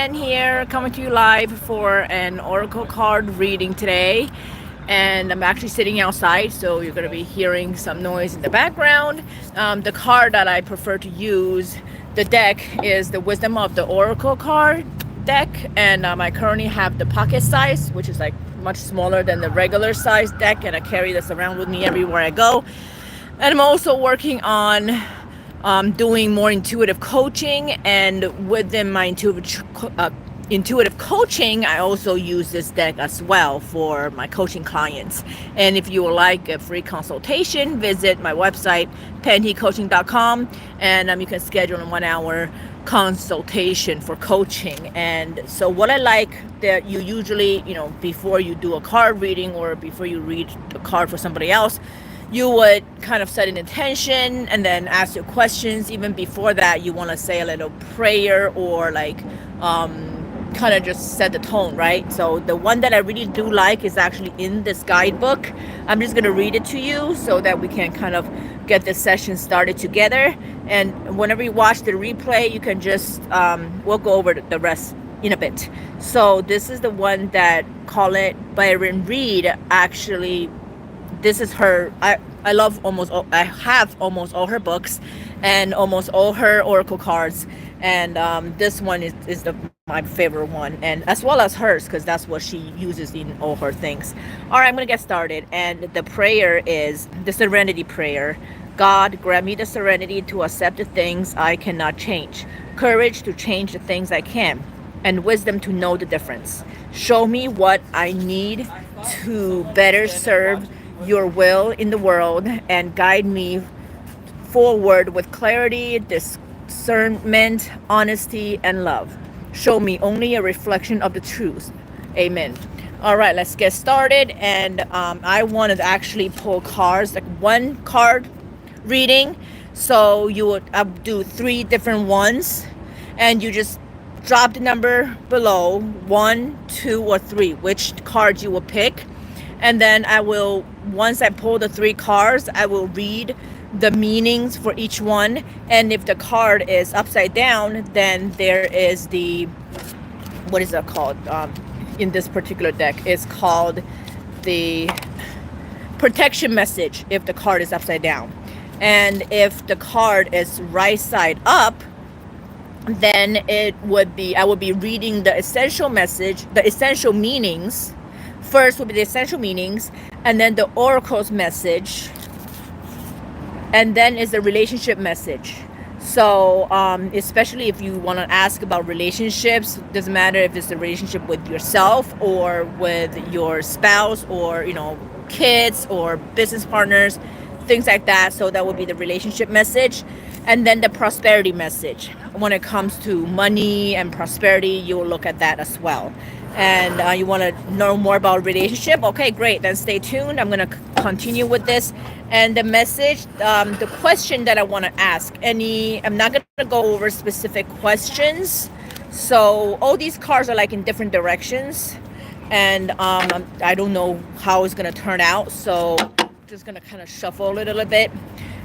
Pen here, coming to you live for an oracle card reading today. And I'm actually sitting outside, so you're going to be hearing some noise in the background. The card that I prefer to use, the deck, is the Wisdom of the Oracle card deck. And I currently have the pocket size, which is like much smaller than the regular size deck. And I carry this around with me everywhere I go. And I'm also working on doing more intuitive coaching, and within my intuitive coaching, I also use this deck as well for my coaching clients. And if you would like a free consultation, visit my website penhecoaching.com, and you can schedule a 1-hour consultation for coaching. And so what I like that you usually, before you do a card reading or before you read a card for somebody else, you would kind of set an intention and then ask your questions. Even before that, you want to say a little prayer or kind of just set the tone, right? So the one that I really do like is actually in this guidebook. I'm just going to read it to you so that we can kind of get this session started together. And whenever you watch the replay, you can just, we'll go over the rest in a bit. So this is the one that Colette Baron Reid actually, this is her. I have almost all her books and almost all her oracle cards, and this one is my favorite one, and as well as hers, because that's what she uses in all her things. All right, I'm gonna get started, and the prayer is the Serenity Prayer. God, grant me the serenity to accept the things I cannot change, courage to change the things I can, and wisdom to know the difference. Show me what I need to better serve your will in the world, and guide me forward with clarity, discernment, honesty, and love. Show me only a reflection of the truth. Amen. All right, let's get started. And I wanted to actually pull cards, like one card reading. So you would do 3 different ones, and you just drop the number below, 1, 2, or 3, which card you will pick. And then I will, once I pull the 3 cards, I will read the meanings for each one. And if the card is upside down, then there is the, what is that called? In this particular deck, it's called the protection message if the card is upside down. And if the card is right side up, then it would be, I would be reading the essential message, the essential meanings. First would be the essential meanings, and then the oracle's message, and then is the relationship message. So especially if you want to ask about relationships, doesn't matter if it's a relationship with yourself or with your spouse or kids or business partners, things like that. So that would be the relationship message. And then the prosperity message. When it comes to money and prosperity, you will look at that as well. And you want to know more about relationship? Okay, great. Then stay tuned. I'm going to continue with this. And the message, the question that I want to ask, I'm not going to go over specific questions. So all these cards are like in different directions. And I don't know how it's going to turn out. So I'm just going to kind of shuffle a little bit.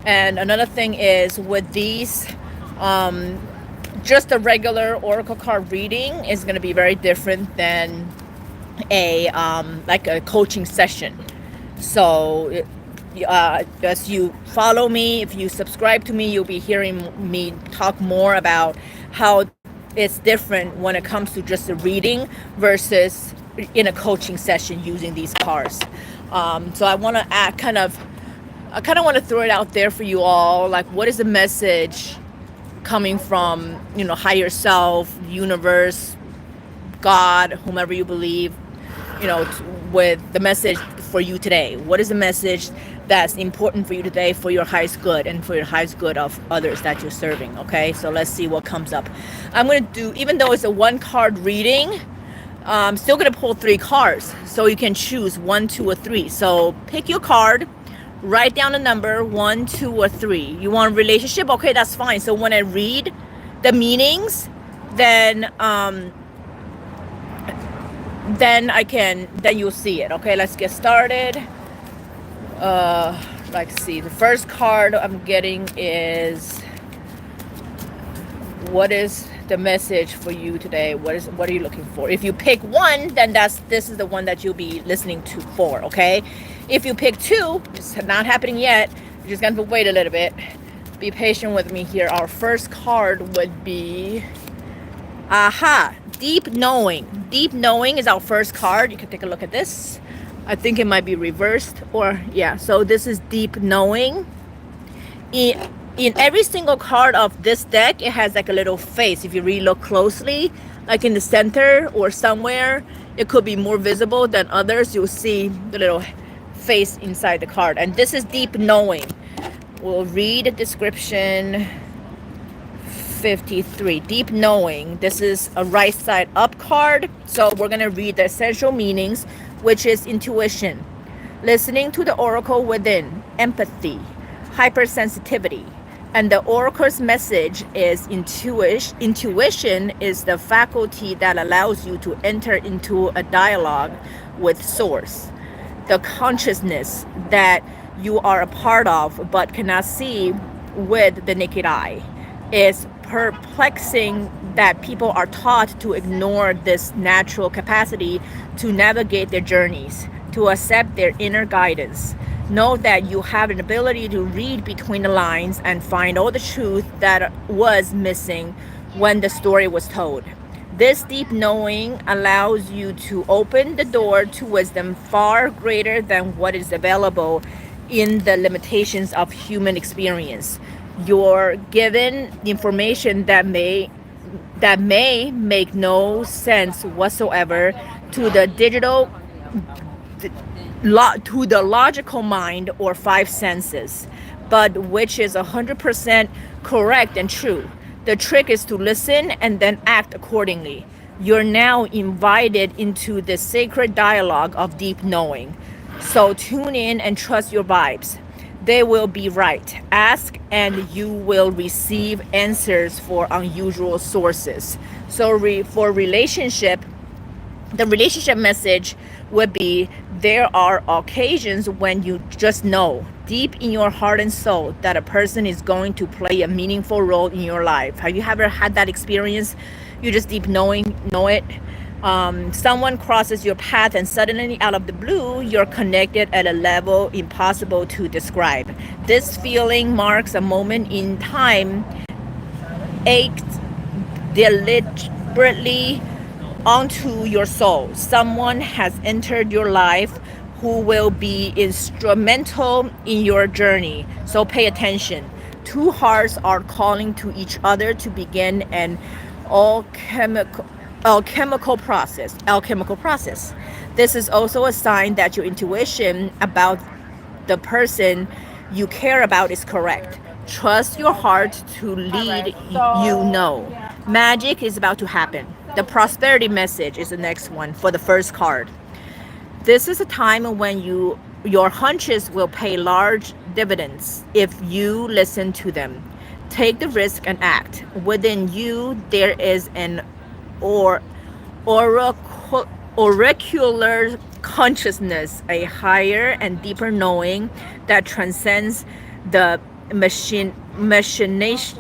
And another thing is with these, just a regular oracle card reading is going to be very different than a coaching session. So as you follow me, if you subscribe to me, you'll be hearing me talk more about how it's different when it comes to just a reading versus in a coaching session using these cards. So I want to kind of want to throw it out there for you all. Like, what is the message coming from, higher self, universe, God, whomever you believe, with the message for you today? What is the message that's important for you today for your highest good and for your highest good of others that you're serving? Okay, so let's see what comes up. I'm going to do, even though it's a 1-card reading, I'm still going to pull 3 cards. So you can choose 1, 2, or 3. So pick your card. Write down a number, 1, 2, or 3. You want a relationship? Okay, that's fine. So when I read the meanings, then you'll see it. Okay, let's get started. Let's see. The first card I'm getting is, what is the message for you today. What are you looking for? If you pick one, then this is the one that you'll be listening to for, okay? If you pick two, it's not happening yet. You're just gonna have to wait a little bit. Be patient with me here. Our first card would be Deep Knowing. Deep Knowing is our first card. You can take a look at this. I think it might be reversed, or yeah, so this is Deep Knowing. In every single card of this deck, it has like a little face. If you really look closely, like in the center or somewhere, it could be more visible than others. You'll see the little face inside the card. And this is Deep Knowing. We'll read the description. 53. Deep Knowing. This is a right side up card. So we're going to read the essential meanings, which is intuition, listening to the oracle within, empathy, hypersensitivity. And the oracle's message is intuition. Intuition is the faculty that allows you to enter into a dialogue with source. The consciousness that you are a part of but cannot see with the naked eye. Is perplexing that people are taught to ignore this natural capacity to navigate their journeys, to accept their inner guidance. Know that you have an ability to read between the lines and find all the truth that was missing when the story was told. This deep knowing allows you to open the door to wisdom far greater than what is available in the limitations of human experience. You're given information that may make no sense whatsoever to the logical mind or five senses, but which is 100% correct and true. The trick is to listen and then act accordingly. You're now invited into the sacred dialogue of deep knowing. So tune in and trust your vibes. They will be right. Ask and you will receive answers for unusual sources. So for relationship, the relationship message would be there are occasions when you just know deep in your heart and soul that a person is going to play a meaningful role in your life. Have you ever had that experience? You just deep know it. Someone crosses your path and suddenly out of the blue, you're connected at a level impossible to describe. This feeling marks a moment in time, aced deliberately onto your soul. Someone has entered your life who will be instrumental in your journey. So pay attention. Two hearts are calling to each other to begin an alchemical process. This is also a sign that your intuition about the person you care about is correct. Trust your heart to lead Magic is about to happen. The prosperity message is the next one for the first card. This is a time when your hunches will pay large dividends if you listen to them. Take the risk and act. Within you, there is an oracular consciousness, a higher and deeper knowing that transcends the machinations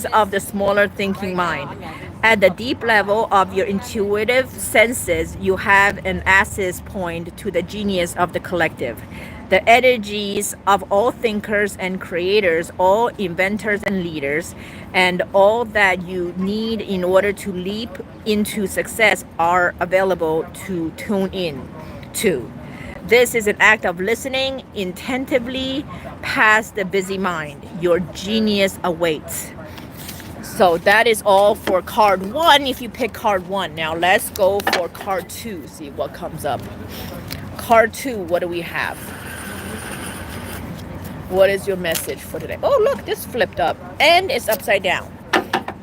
of the smaller thinking mind. At the deep level of your intuitive senses, you have an access point to the genius of the collective. The energies of all thinkers and creators, all inventors and leaders, and all that you need in order to leap into success are available to tune in to. This is an act of listening attentively past the busy mind. Your genius awaits. So that is all for card one if you pick card one. Now let's go for card two, see what comes up. Card two, what do we have? What is your message for today? Oh, look, this flipped up and it's upside down.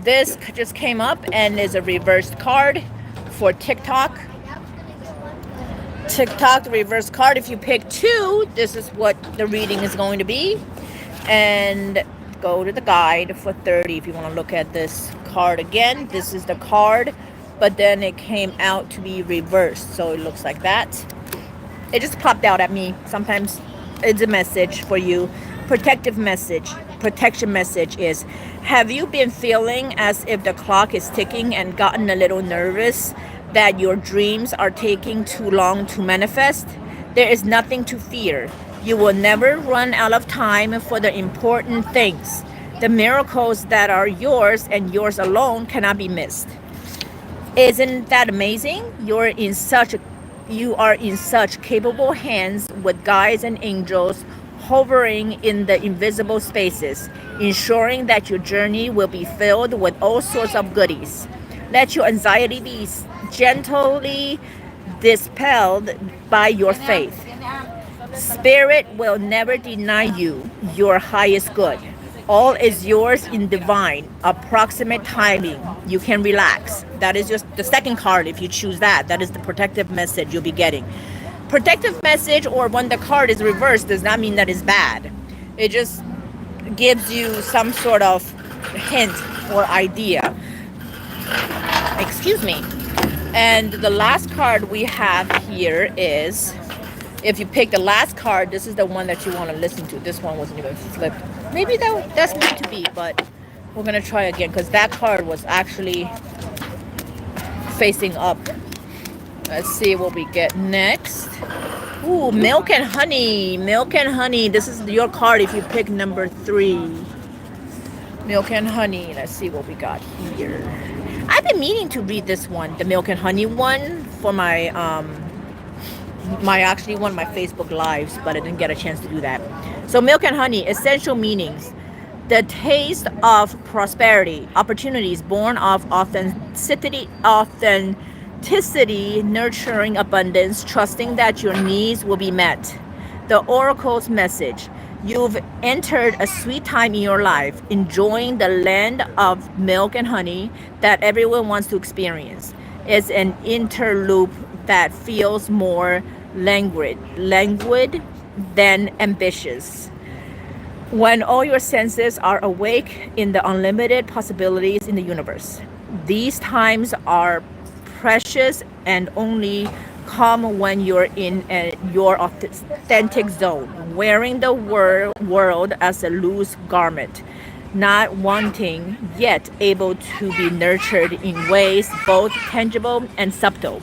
This just came up and is a reversed card for TikTok. The reverse card. If you pick two, this is what the reading is going to be. And go to the guide for 30 if you want to look at this card again. This is the card, but then it came out to be reversed. So it looks like that. It just popped out at me. Sometimes it's a message for you. Protective message. protection message is, have you been feeling as if the clock is ticking and gotten a little nervous that your dreams are taking too long to manifest? There is nothing to fear. You will never run out of time for the important things. The miracles that are yours and yours alone cannot be missed. Isn't that amazing? You are in such capable hands with guides and angels hovering in the invisible spaces, ensuring that your journey will be filled with all sorts of goodies. Let your anxiety be gently dispelled by your faith. Spirit will never deny you your highest good. All is yours in divine, approximate timing. You can relax. That is just the second card. If you choose that, that is the protective message you'll be getting. Protective message, or when the card is reversed, does not mean that it's bad. It just gives you some sort of hint or idea. Excuse me. And the last card we have here is, if you pick the last card, this is the one that you want to listen to. This one wasn't even flipped. Maybe that's meant to be, but we're going to try again because that card was actually facing up. Let's see what we get next. Ooh, milk and honey. Milk and honey. This is your card if you pick number 3. Milk and honey. Let's see what we got here. I've been meaning to read this one, the milk and honey one, for my actually one of my Facebook lives, but I didn't get a chance to do that. So milk and honey, essential meanings. The taste of prosperity, opportunities born of authenticity, nurturing abundance, trusting that your needs will be met. The oracle's message. You've entered a sweet time in your life, enjoying the land of milk and honey that everyone wants to experience. It's an interloop that feels more languid than ambitious. When all your senses are awake in the unlimited possibilities in the universe. These times are precious and only come when you're in your authentic zone, wearing the world as a loose garment, not wanting yet able to be nurtured in ways both tangible and subtle.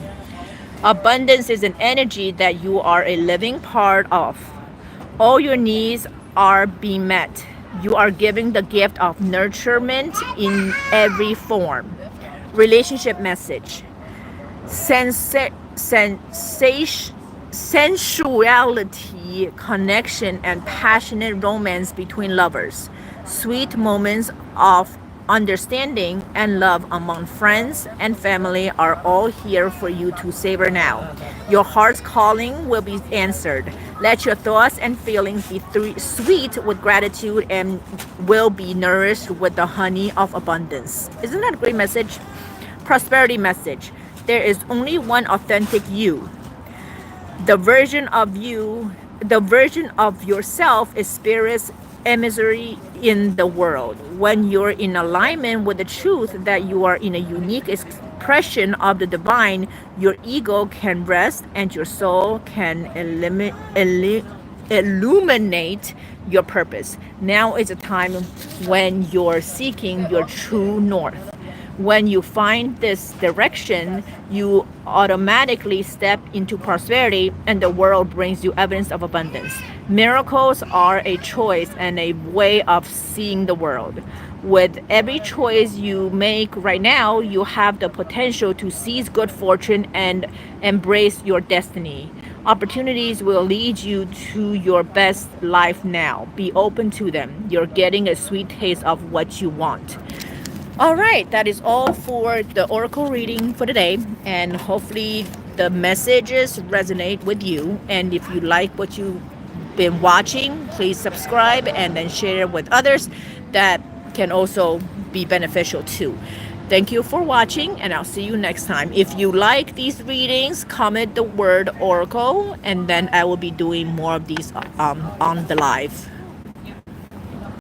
Abundance is an energy that you are a living part of. All your needs are being met. You are giving the gift of nurturement in every form. Relationship message. Sensuality, connection, and passionate romance between lovers. Sweet moments of understanding and love among friends and family are all here for you to savor now. Your heart's calling will be answered. Let your thoughts and feelings be sweet with gratitude and will be nourished with the honey of abundance. Isn't that a great message? Prosperity message. There is only one authentic you. The version of yourself is spirit's emissary in the world. When you're in alignment with the truth that you are in a unique expression of the divine, your ego can rest and your soul can illuminate your purpose. Now is a time when you're seeking your true north. When you find this direction, you automatically step into prosperity and the world brings you evidence of abundance. Miracles are a choice and a way of seeing the world. With every choice you make right now, you have the potential to seize good fortune and embrace your destiny. Opportunities will lead you to your best life now. Be open to them. You're getting a sweet taste of what you want. All right, that is all for the oracle reading for today, and hopefully the messages resonate with you. And if you like what you've been watching, please subscribe and then share with others that can also be beneficial too. Thank you for watching, and I'll see you next time. If you like these readings, comment the word oracle, and then I will be doing more of these on the live.